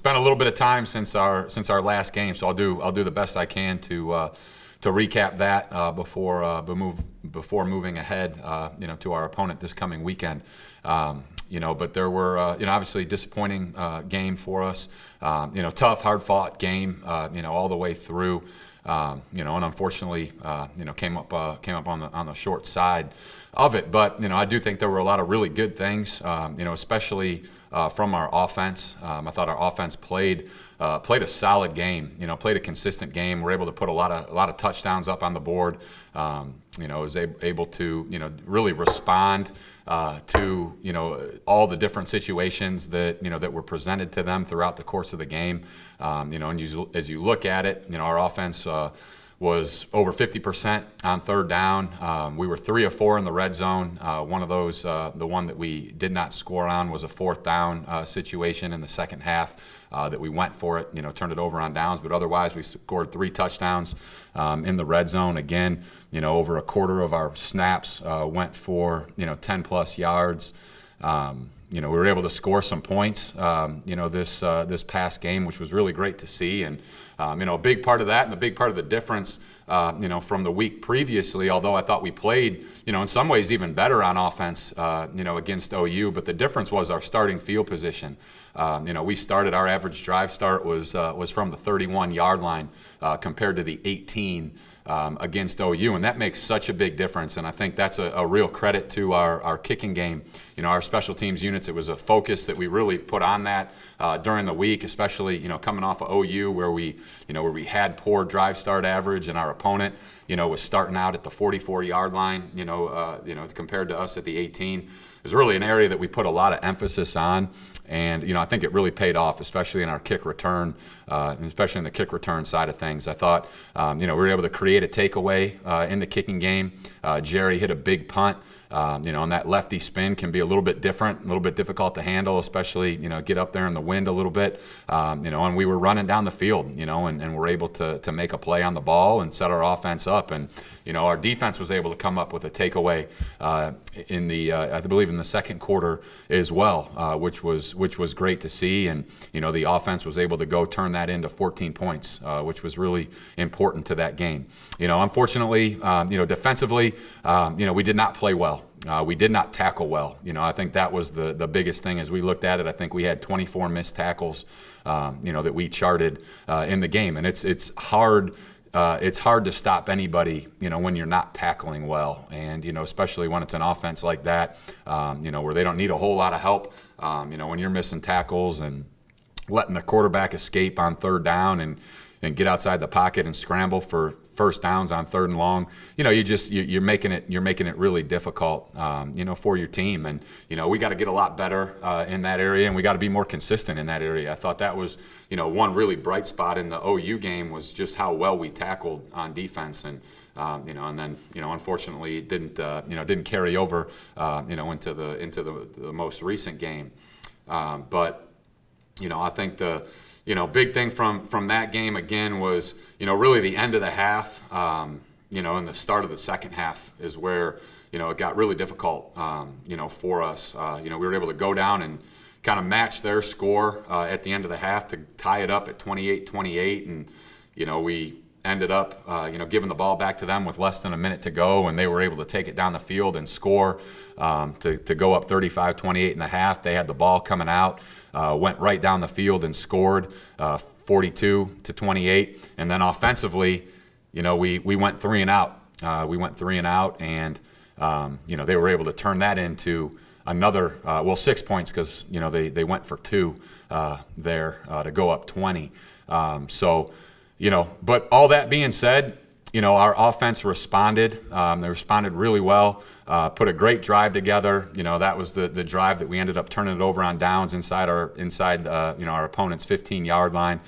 been a little bit of time since our last game, so I'll do the best I can to recap that before moving ahead, to our opponent this coming weekend. But there were, obviously disappointing game for us. Tough, hard-fought game, all the way through. And unfortunately, came up on the short side of it. But I do think there were a lot of really good things, especially from our offense. I thought our offense played a solid game. Played a consistent game. We're able to put a lot of touchdowns up on the board. Was able to really respond to all the different situations that were presented to them throughout the course of the game. And as you look at it, our offense was over 50% on third down. We were 3 of 4 in the red zone. One of those, the one that we did not score on, was a fourth down situation in the second half that we went for it, turned it over on downs. But otherwise, we scored 3 touchdowns in the red zone. Again, over a quarter of our snaps went for 10+ yards. We were able to score some points, this past game, which was really great to see. And, a big part of that and a big part of the difference, from the week previously, although I thought we played, in some ways even better on offense, against OU, but the difference was our starting field position. We started, our average drive start was from the 31-yard line compared to the 18 against OU, and that makes such a big difference. And I think that's a real credit to our kicking game. Our special teams units, it was a focus that we really put on that during the week, especially coming off of OU where we had poor drive start average, and our opponent was starting out at the 44-yard line, compared to us at the 18. It was really an area that we put a lot of emphasis on. And, I think it really paid off, especially in our kick return, and especially in the kick return side of things. I thought, we were able to create a takeaway in the kicking game. Jerry hit a big punt. And that lefty spin can be a little bit different, a little bit difficult to handle, especially, get up there in the wind a little bit. And we were running down the field, and we're able to make a play on the ball and set our offense up. And, our defense was able to come up with a takeaway in the, I believe in the second quarter as well, which was great to see. And, the offense was able to go turn that into 14 points, which was really important to that game. Unfortunately, defensively, we did not play well. We did not tackle well. I think that was the biggest thing as we looked at it. I think we had 24 missed tackles, that we charted in the game. And it's hard. It's hard to stop anybody, when you're not tackling well. And, especially when it's an offense like that, where they don't need a whole lot of help, when you're missing tackles and letting the quarterback escape on third down and get outside the pocket and scramble for first downs on third and long, you're making it really difficult, for your team. And, we got to get a lot better in that area, and we got to be more consistent in that area. I thought that was, one really bright spot in the OU game was just how well we tackled on defense. And, and then, unfortunately it didn't carry over, into the most recent game. But, I think the big thing from that game again was, really the end of the half, and the start of the second half is where, it got really difficult, for us. We were able to go down and kind of match their score at the end of the half to tie it up at 28-28. And, we ended up, giving the ball back to them with less than a minute to go, and they were able to take it down the field and score to go up 35-28 in the half. They had the ball coming out, went right down the field and scored 42-28. And then offensively, we went 3 and out. And they were able to turn that into another 6 points because they went for 2 there to go up 20. But all that being said, our offense responded. They responded really well, put a great drive together. That was the drive that we ended up turning it over on downs inside our opponent's 15-yard line.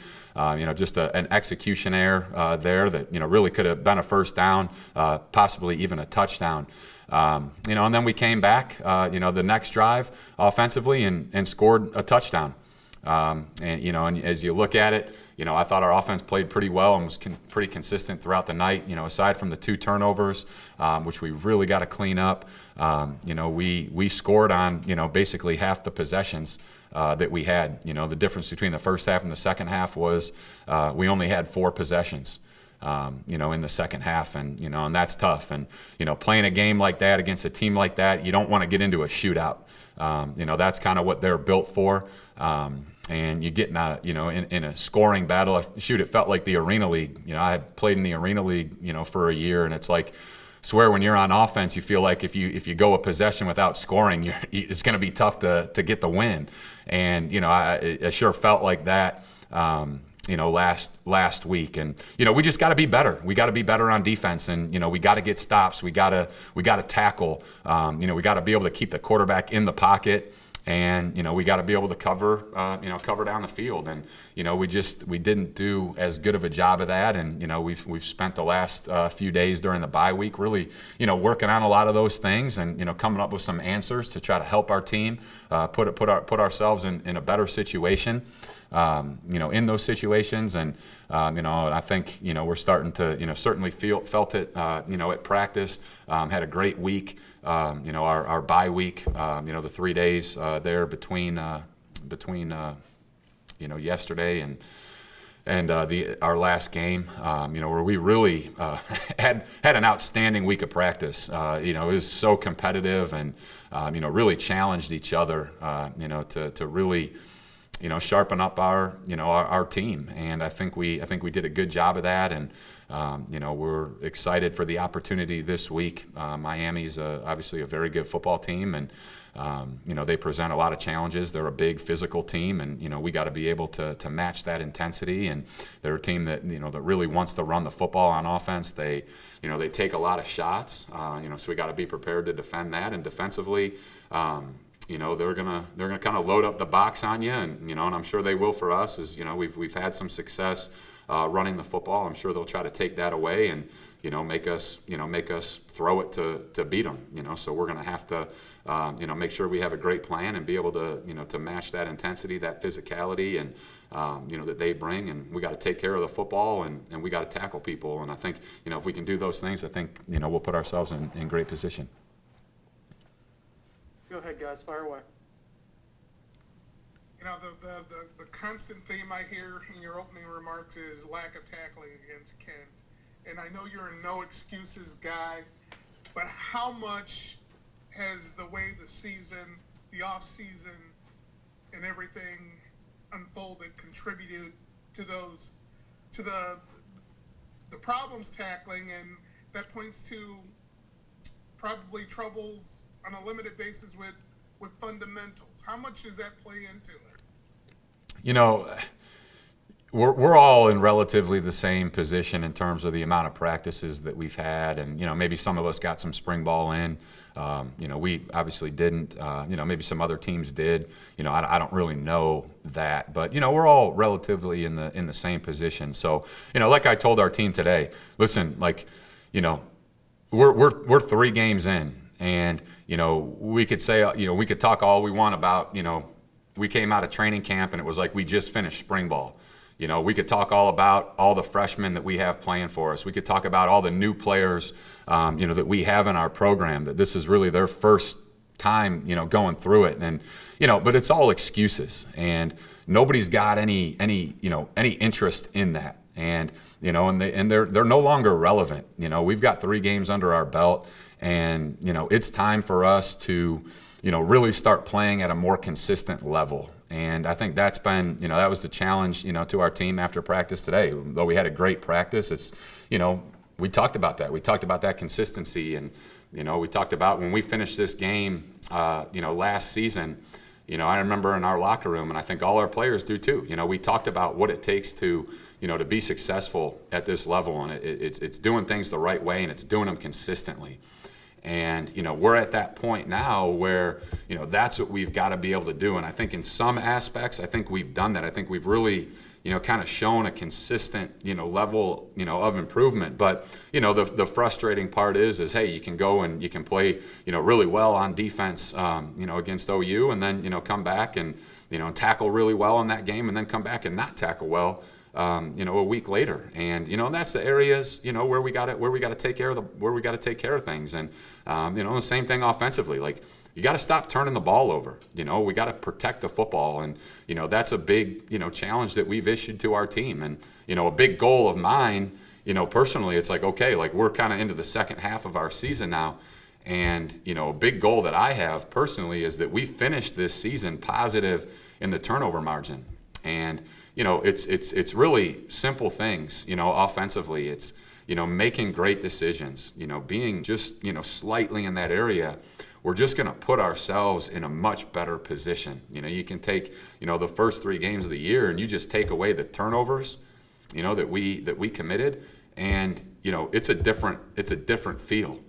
Just an execution error there that, really could have been a first down, possibly even a touchdown. And then we came back, the next drive offensively and scored a touchdown. And as you look at it, I thought our offense played pretty well and was pretty consistent throughout the night. Aside from the 2 turnovers, which we really got to clean up, we scored on, basically half the possessions that we had. The difference between the first half and the second half was we only had 4 possessions. In the second half, and that's tough. And playing a game like that against a team like that, you don't want to get into a shootout. That's kind of what they're built for. And you get in a scoring battle. Shoot, it felt like the Arena League. I had played in the Arena League, for a year, and it's like, swear when you're on offense, you feel like if you go a possession without scoring, it's going to be tough to get the win. And I sure felt like that. Last week, and we just got to be better. We got to be better on defense, and we got to get stops. We got to tackle. We got to be able to keep the quarterback in the pocket, and we got to be able to cover down the field. And we didn't do as good of a job of that. And we've spent the last few days during the bye week really working on a lot of those things, and coming up with some answers to try to help our team put ourselves in a better situation. In those situations, and I think we're starting to certainly felt it at practice. Had a great week. Our bye week. The 3 days there between yesterday and our last game, where we really had an outstanding week of practice. It was so competitive, and really challenged each other. To really sharpen up our team, and I think we did a good job of that, and we're excited for the opportunity this week. Miami's obviously a very good football team, and they present a lot of challenges. They're a big physical team, and we got to be able to match that intensity. And they're a team that that really wants to run the football on offense. They take a lot of shots, so we got to be prepared to defend that. And defensively, they're gonna kind of load up the box on you, and and I'm sure they will for us. We've had some success running the football. I'm sure they'll try to take that away and make us throw it to beat them. So we're gonna have to make sure we have a great plan and be able to to match that intensity, that physicality, and that they bring. And we got to take care of the football, and we got to tackle people. And I think if we can do those things, I think we'll put ourselves in great position. Go ahead, guys. Fire away. The constant theme I hear in your opening remarks is lack of tackling against Kent. And I know you're a no excuses guy, but how much has the way the season, the off season, and everything unfolded contributed to the problems tackling, and that points to probably troubles on a limited basis with fundamentals? How much does that play into it? We're all in relatively the same position in terms of the amount of practices that we've had, and maybe some of us got some spring ball in. We obviously didn't. Maybe some other teams did. I don't really know that, but we're all relatively in the same position. So like I told our team today, listen, we're 3 games in. And, we could say, we could talk all we want about, we came out of training camp and it was like we just finished spring ball. We could talk all about all the freshmen that we have playing for us. We could talk about all the new players, that we have in our program, that this is really their first time, going through it. And, but it's all excuses, and nobody's got any interest in that. And, and they're no longer relevant. We've got 3 games under our belt. And, it's time for us to, really start playing at a more consistent level. And I think that's been, that was the challenge, to our team after practice today. Though we had a great practice, it's, we talked about that. We talked about that consistency. And, we talked about when we finished this game, last season, I remember in our locker room, and I think all our players do too, we talked about what it takes to, to be successful at this level. And it's doing things the right way, and it's doing them consistently. And, we're at that point now where, that's what we've got to be able to do. And I think in some aspects, I think we've done that. I think we've really, kind of shown a consistent, level, of improvement. But, the frustrating part is, hey, you can go and you can play, really well on defense, against OU, and then, come back and, tackle really well in that game, and then come back and not tackle well, a week later. And, that's the areas, where we got to take care of things. And, the same thing offensively. Like, you got to stop turning the ball over. We got to protect the football. And, that's a big, challenge that we've issued to our team. And, a big goal of mine, personally, it's like, okay, like we're kind of into the second half of our season now. And, a big goal that I have personally is that we finish this season positive in the turnover margin. And, it's really simple things, offensively. It's, making great decisions, being just, slightly in that area. We're just going to put ourselves in a much better position. You can take, the first 3 games of the year and you just take away the turnovers, that we committed, and, it's a different feel.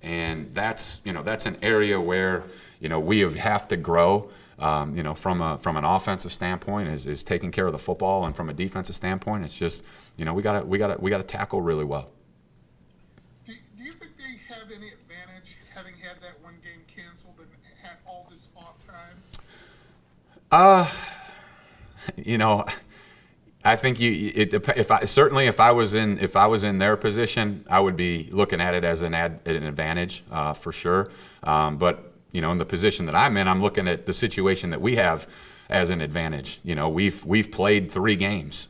And that's an area where, we have to grow, from an offensive standpoint is taking care of the football, and from a defensive standpoint, it's just, we gotta tackle really well. Do you think they have any advantage having had that one game canceled and had all this off time? I think if I was in their position, I would be looking at it as an advantage, for sure. But in the position that I'm in, I'm looking at the situation that we have as an advantage. We've played 3 games,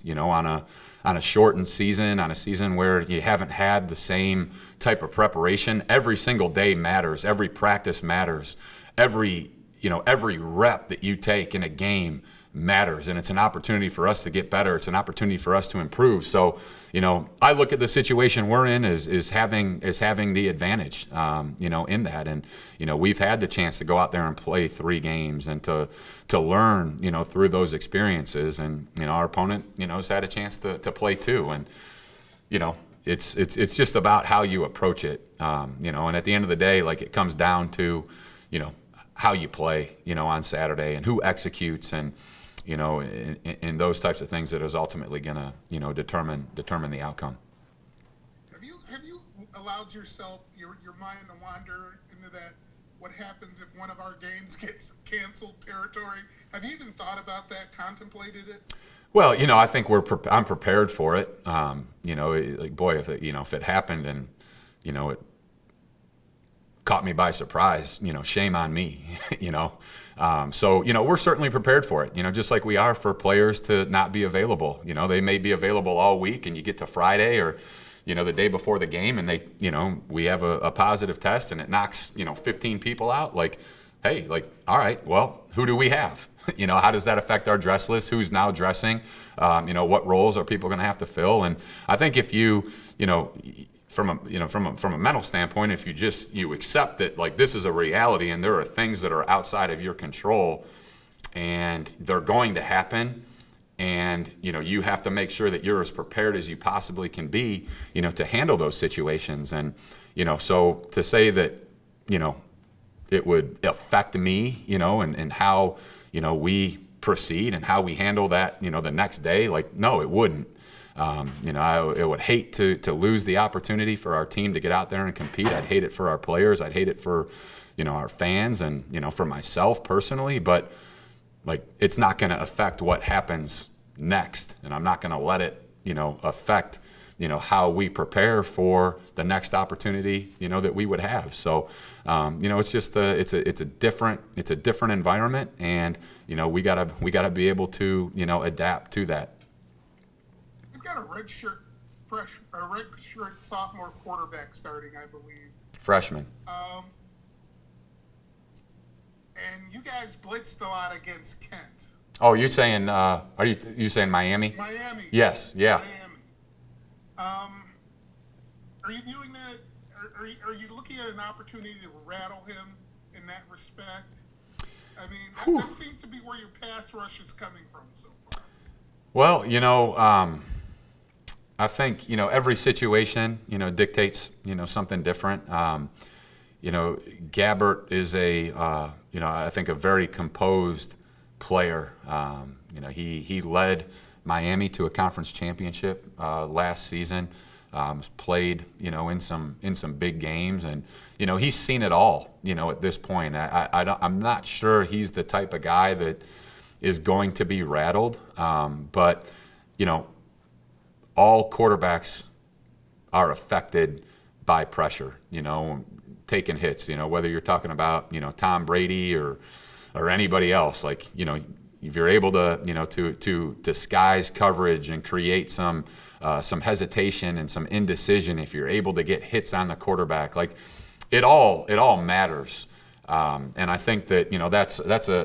on a shortened season, on a season where you haven't had the same type of preparation. Every single day matters. Every practice matters. Every rep that you take in a game matters, and it's an opportunity for us to get better. It's an opportunity for us to improve. So, I look at the situation we're in as having the advantage, in that. And, we've had the chance to go out there and play 3 games and to learn, through those experiences. And, our opponent, has had a chance to play 2. And, it's just about how you approach it, and at the end of the day, like, it comes down to, how you play, on Saturday, and who executes, and, in those types of things that is ultimately going to, determine the outcome. Have you allowed yourself, your mind to wander into that, what happens if one of our games gets canceled territory? Have you even thought about that, contemplated it? Well, I think I'm prepared for it. Like, boy, if it happened and, it caught me by surprise, shame on me, So, we're certainly prepared for it, just like we are for players to not be available. They may be available all week, and you get to Friday or, the day before the game, and they, we have a positive test and it knocks, 15 people out. Like, hey, like, all right, well, who do we have? How does that affect our dress list? Who's now dressing? What roles are people going to have to fill? And I think if from a mental standpoint, if you accept that, like, this is a reality and there are things that are outside of your control and they're going to happen, and you have to make sure that you're as prepared as you possibly can be, to handle those situations. And so to say that it would affect me, and how we proceed and how we handle that, the next day, like, no, it wouldn't. I would hate to lose the opportunity for our team to get out there and compete. I'd hate it for our players. I'd hate it for, our fans, and, for myself personally. But, like, it's not going to affect what happens next, and I'm not going to let it, affect, how we prepare for the next opportunity, that we would have. So, it's just it's a different environment, and, we gotta be able to, adapt to that. Got a redshirt sophomore quarterback starting, I believe. Freshman. And you guys blitzed a lot against Kent. Oh, you're saying? Are you saying Miami? Miami. Yes. Yeah. Miami. Are you viewing that? Are you looking at an opportunity to rattle him in that respect? I mean, that seems to be where your pass rush is coming from so far. Well, I think, every situation, dictates, something different. Gabbert is I think a very composed player. He led Miami to a conference championship last season. Played, in some big games, and he's seen it all. At this point, I'm not sure he's the type of guy that is going to be rattled. But all quarterbacks are affected by pressure. taking hits. Whether you're talking about Tom Brady or anybody else, like if you're able to to disguise coverage and create some hesitation and some indecision, if you're able to get hits on the quarterback, like it all matters. And I think that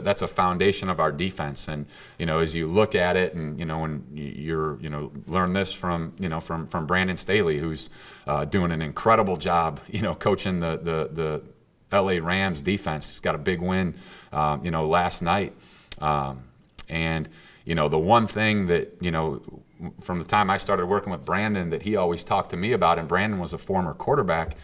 that's a foundation of our defense. And as you look at it, and when you're learn this from from Brandon Staley, who's doing an incredible job coaching the LA Rams defense. He's got a big win last night. And the one thing that from the time I started working with Brandon that he always talked to me about, and Brandon was a former quarterback,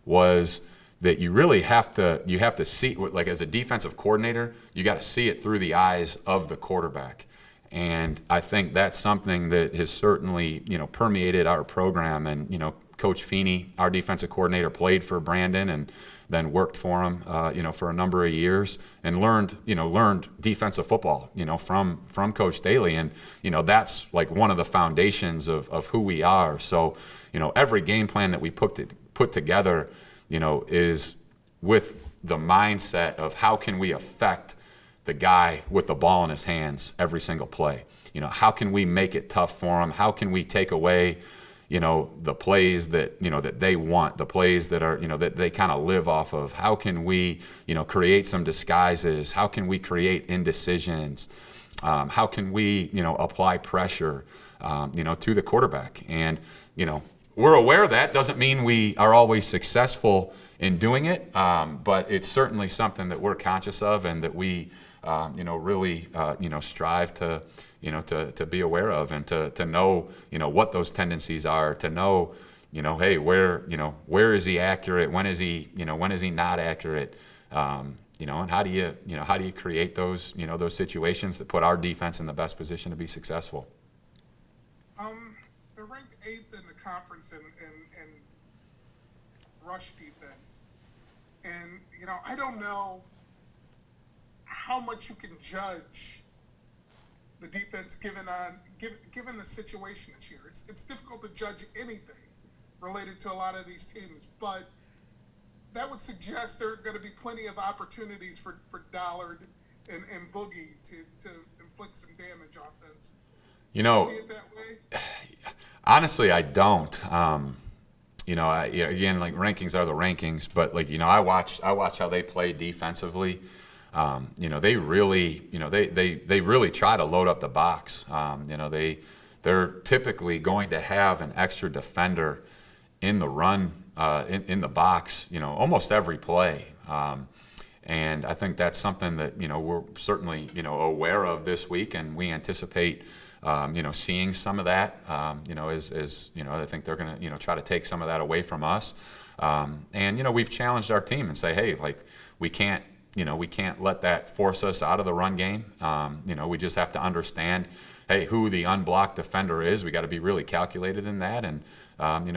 was that you really have to see, like as a defensive coordinator, you got to see it through the eyes of the quarterback. And I think that's something that has certainly permeated our program. And Coach Feeney, our defensive coordinator, played for Brandon and then worked for him for a number of years and learned defensive football from Coach Staley. And that's like one of the foundations of who we are. So every game plan that we put together is with the mindset of how can we affect the guy with the ball in his hands every single play. How can we make it tough for him? How can we take away the plays that that they want, the plays that are that they kind of live off of? How can we create some disguises? How can we create indecisions? How can we apply pressure to the quarterback? And we're aware of that. Doesn't mean we are always successful in doing it, but it's certainly something that we're conscious of and that we really strive to to be aware of, and to know what those tendencies are, to know hey, where is he accurate, when is he not accurate, and how do you create those those situations that put our defense in the best position to be successful. They're ranked 8th in the conference in rush defense, and I don't know how much you can judge the defense given the situation this year. It's difficult to judge anything related to a lot of these teams, but that would suggest there are going to be plenty of opportunities for Dollard and Boogie to inflict some damage offense. Do you see it that way? Honestly, I don't. Again, like rankings are the rankings, but like I watch how they play defensively. They really they really try to load up the box. They're typically going to have an extra defender in the run in the box. Almost every play. And I think that's something that we're certainly aware of this week, and we anticipate seeing some of that. As I think they're going to try to take some of that away from us. And we've challenged our team and say, hey, like we can't let that force us out of the run game. We just have to understand, hey, who the unblocked defender is. We got to be really calculated in that, and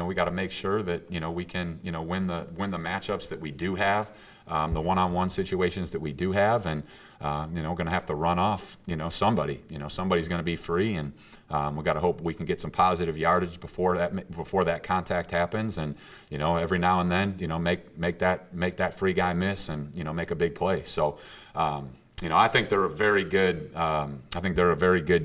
we got to make sure that we can win the matchups that we do have, the one-on-one situations that we do have, and we're going to have to run off somebody. Somebody's going to be free, and we got to hope we can get some positive yardage before that contact happens, and every now and then make that free guy miss and make a big play. So. I think they're a very good.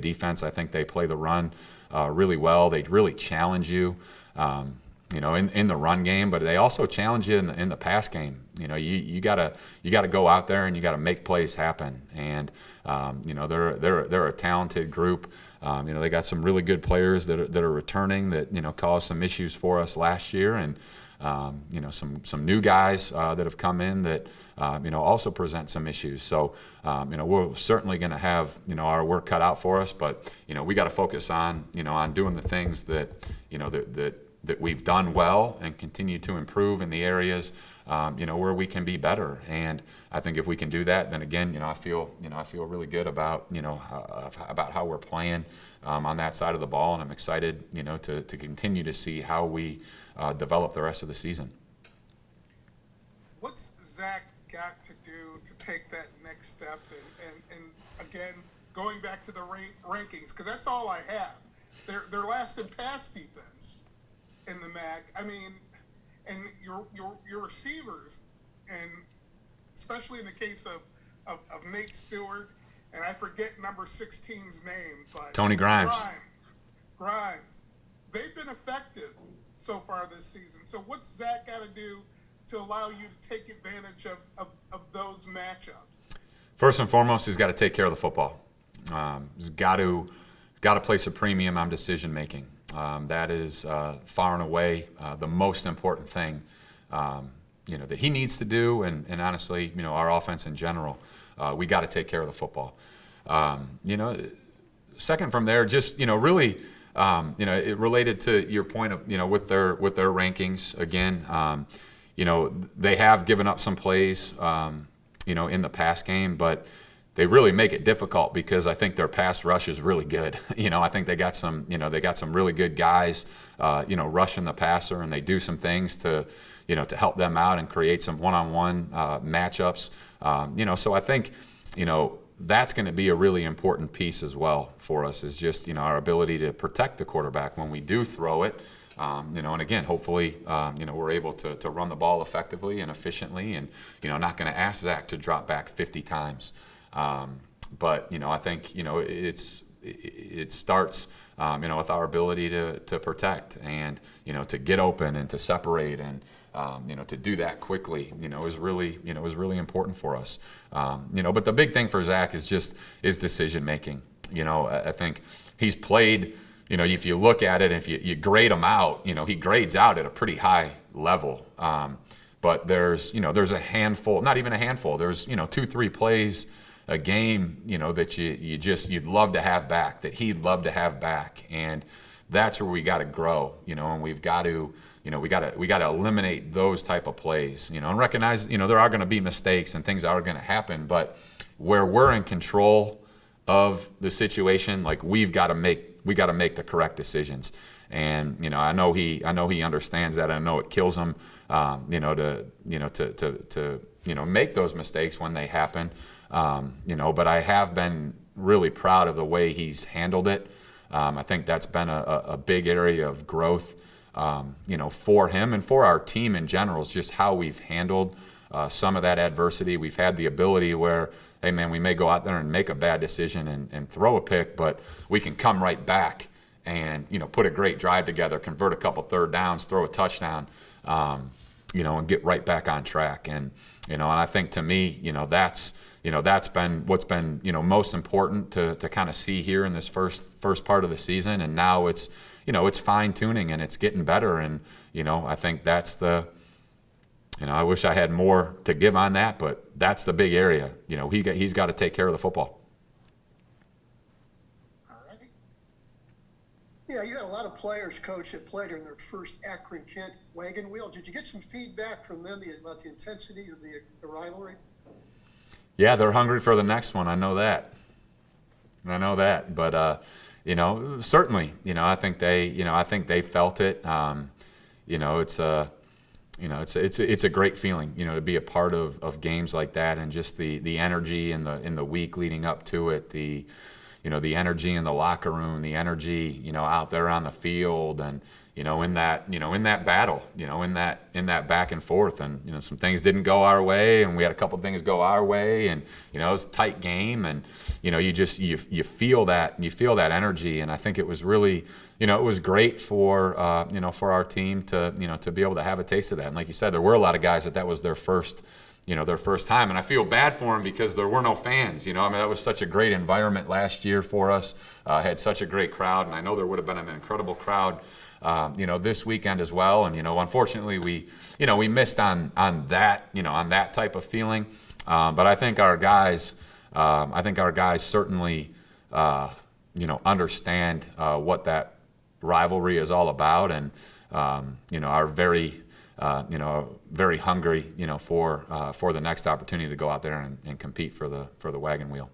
Defense. I think they play the run really well. They really challenge you, in the run game, but they also challenge you in the pass game. You gotta go out there and you gotta make plays happen. And they're a talented group. They got some really good players that are returning that caused some issues for us last year, and some new guys that have come in that also present some issues. So we're certainly going to have our work cut out for us, but we got to focus on on doing the things that that we've done well and continue to improve in the areas where we can be better. And I think if we can do that, then again I feel really good about about how we're playing on that side of the ball, and I'm excited to continue to see how we develop the rest of the season. What's Zach got to do to take that next step? And again, going back to the rankings, because that's all I have. They're last in pass defense in the MAC. I mean, and your receivers, and especially in the case of Nate Stewart, and I forget number 16's name, but Tony Grimes. Grimes. They've been effective so far this season. So what's Zach got to do to allow you to take advantage of those matchups? First and foremost, he's got to take care of the football. He's got to place a premium on decision making. That is far and away the most important thing that he needs to do, and honestly, our offense in general. We got to take care of the football. Second from there, just really, it related to your point of with their rankings again. They have given up some plays, in the pass game, but they really make it difficult because I think their pass rush is really good. I think they got some really good guys, rushing the passer, and they do some things to help them out and create some one-on-one matchups. So I think, that's going to be a really important piece as well for us, is just, our ability to protect the quarterback when we do throw it. And again, hopefully, we're able to run the ball effectively and efficiently, and, not going to ask Zach to drop back 50 times. But I think it starts with our ability to protect and to get open and to separate and to do that quickly is really important for us. But the big thing for Zach is decision making. I think he's played. If you look at it, if you grade him out, he grades out at a pretty high level. But there's a handful, not even a handful. There's 2-3 plays a game, that you'd love to have back, that he'd love to have back, and that's where we got to grow, and we've got to, we got to eliminate those type of plays, and recognize, there are going to be mistakes and things are going to happen, but where we're in control of the situation, like we got to make the correct decisions. And I know he understands that. I know it kills him, to make those mistakes when they happen. But I have been really proud of the way he's handled it. I think that's been a big area of growth, for him and for our team in general. Is just how we've handled some of that adversity. We've had the ability where, hey man, we may go out there and make a bad decision and throw a pick, but we can come right back and put a great drive together, convert a couple third downs, throw a touchdown, and get right back on track. And and I think to me, that's been what's been most important to kind of see here in this first part of the season. And now it's it's fine tuning and it's getting better. And I think that's the I wish I had more to give on that, but that's the big area. He's got to take care of the football. Yeah, you had a lot of players, Coach, that played in their first Akron-Kent wagon wheel. Did you get some feedback from them about the intensity of the rivalry? Yeah, they're hungry for the next one. I know that. But certainly, I think they felt it. It's a great feeling, to be a part of games like that, and just the energy in the week leading up to it, the energy in the locker room, the energy, out there on the field, and in that battle, in that back and forth, and some things didn't go our way, and we had a couple things go our way, and it was a tight game, and you feel that energy, and I think it was really, it was great for for our team to be able to have a taste of that. And like you said, there were a lot of guys that was their first time. And I feel bad for them because there were no fans. That was such a great environment last year for us. Had such a great crowd, and I know there would have been an incredible crowd, this weekend as well. And unfortunately, we missed on that, on that type of feeling. But I think our guys, certainly, understand what that rivalry is all about, and are very hungry, for the next opportunity to go out there and compete for the wagon wheel.